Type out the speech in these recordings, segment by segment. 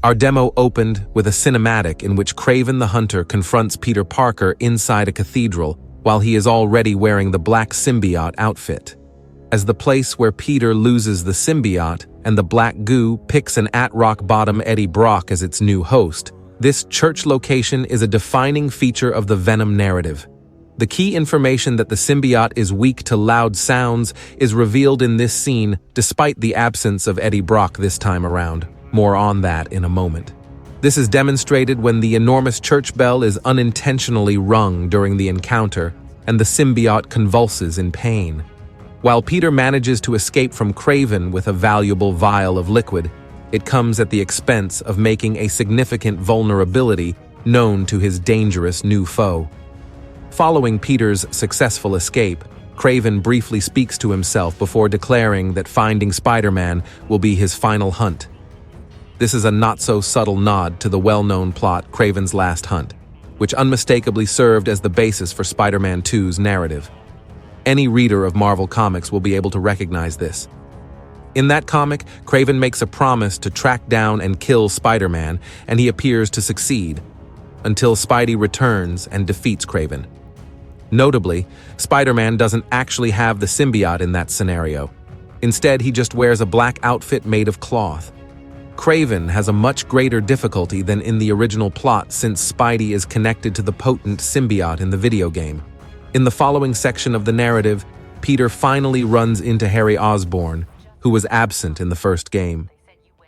Our demo opened with a cinematic in which Kraven the Hunter confronts Peter Parker inside a cathedral while he is already wearing the black symbiote outfit. As the place where Peter loses the symbiote and the black goo picks an at-rock-bottom Eddie Brock as its new host, this church location is a defining feature of the Venom narrative. The key information that the symbiote is weak to loud sounds is revealed in this scene despite the absence of Eddie Brock this time around. More on that in a moment. This is demonstrated when the enormous church bell is unintentionally rung during the encounter and the symbiote convulses in pain. While Peter manages to escape from Kraven with a valuable vial of liquid, it comes at the expense of making a significant vulnerability known to his dangerous new foe. Following Peter's successful escape, Kraven briefly speaks to himself before declaring that finding Spider-Man will be his final hunt. This is a not-so-subtle nod to the well-known plot Kraven's Last Hunt, which unmistakably served as the basis for Spider-Man 2's narrative. Any reader of Marvel Comics will be able to recognize this. In that comic, Kraven makes a promise to track down and kill Spider-Man, and he appears to succeed, until Spidey returns and defeats Kraven. Notably, Spider-Man doesn't actually have the symbiote in that scenario. Instead, he just wears a black outfit made of cloth. Kraven has a much greater difficulty than in the original plot since Spidey is connected to the potent symbiote in the video game. In the following section of the narrative, Peter finally runs into Harry Osborn, who was absent in the first game.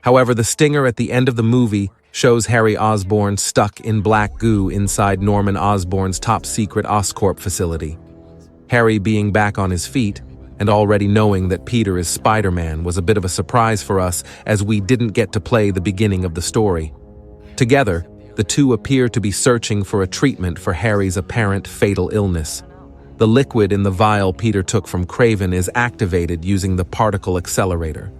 However, the stinger at the end of the movie shows Harry Osborn stuck in black goo inside Norman Osborn's top-secret Oscorp facility. Harry being back on his feet, and already knowing that Peter is Spider-Man was a bit of a surprise for us as we didn't get to play the beginning of the story. Together, the two appear to be searching for a treatment for Harry's apparent fatal illness. The liquid in the vial Peter took from Kraven is activated using the particle accelerator.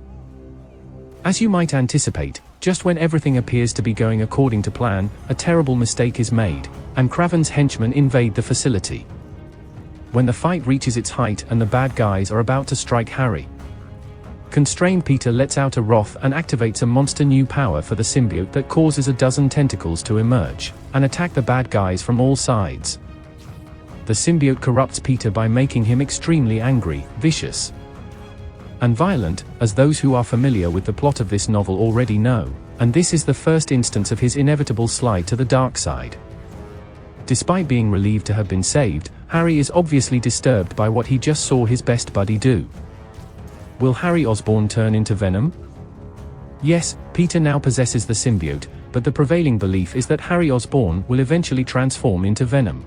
As you might anticipate, just when everything appears to be going according to plan, a terrible mistake is made, and Kraven's henchmen invade the facility. When the fight reaches its height and the bad guys are about to strike Harry, constrained Peter lets out a wrath and activates a monster new power for the symbiote that causes a dozen tentacles to emerge and attack the bad guys from all sides. The symbiote corrupts Peter by making him extremely angry, vicious, and violent, as those who are familiar with the plot of this novel already know, and this is the first instance of his inevitable slide to the dark side. Despite being relieved to have been saved, Harry is obviously disturbed by what he just saw his best buddy do. Will Harry Osborn turn into Venom? Yes, Peter now possesses the symbiote, but the prevailing belief is that Harry Osborn will eventually transform into Venom.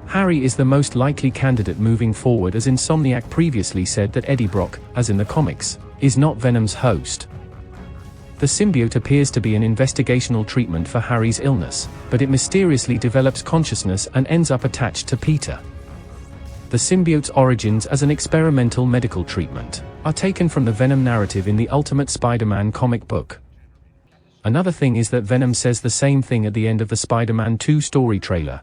Harry is the most likely candidate moving forward, as Insomniac previously said that Eddie Brock, as in the comics, is not Venom's host. The symbiote appears to be an investigational treatment for Harry's illness, but it mysteriously develops consciousness and ends up attached to Peter. The symbiote's origins as an experimental medical treatment are taken from the Venom narrative in the Ultimate Spider-Man comic book. Another thing is that Venom says the same thing at the end of the Spider-Man 2 story trailer.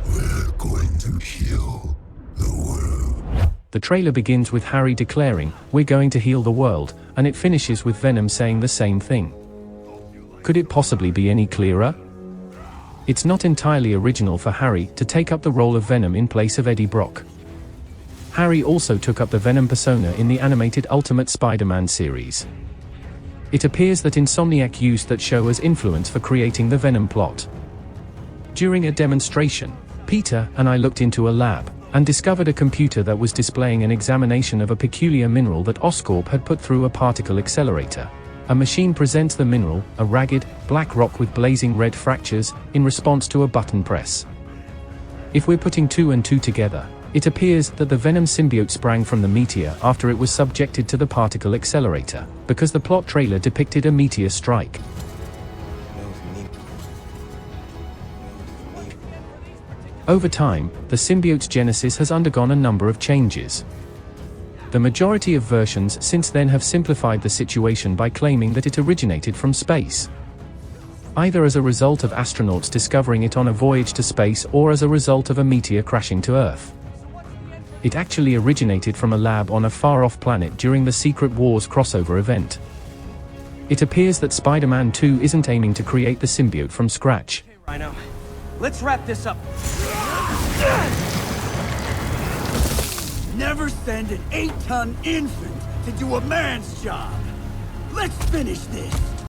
We're going to heal the world. The trailer begins with Harry declaring, "We're going to heal the world," and it finishes with Venom saying the same thing. Could it possibly be any clearer? It's not entirely original for Harry to take up the role of Venom in place of Eddie Brock. Harry also took up the Venom persona in the animated Ultimate Spider-Man series. It appears that Insomniac used that show as influence for creating the Venom plot. During a demonstration, Peter and I looked into a lab and discovered a computer that was displaying an examination of a peculiar mineral that Oscorp had put through a particle accelerator. A machine presents the mineral, a ragged, black rock with blazing red fractures, in response to a button press. If we're putting two and two together, it appears that the Venom symbiote sprang from the meteor after it was subjected to the particle accelerator, because the plot trailer depicted a meteor strike. Over time, the symbiote's genesis has undergone a number of changes. The majority of versions since then have simplified the situation by claiming that it originated from space, either as a result of astronauts discovering it on a voyage to space or as a result of a meteor crashing to Earth. It actually originated from a lab on a far-off planet during the Secret Wars crossover event. It appears that Spider-Man 2 isn't aiming to create the symbiote from scratch. Rhino, let's wrap this up. Never send an 8-ton infant to do a man's job. Let's finish this.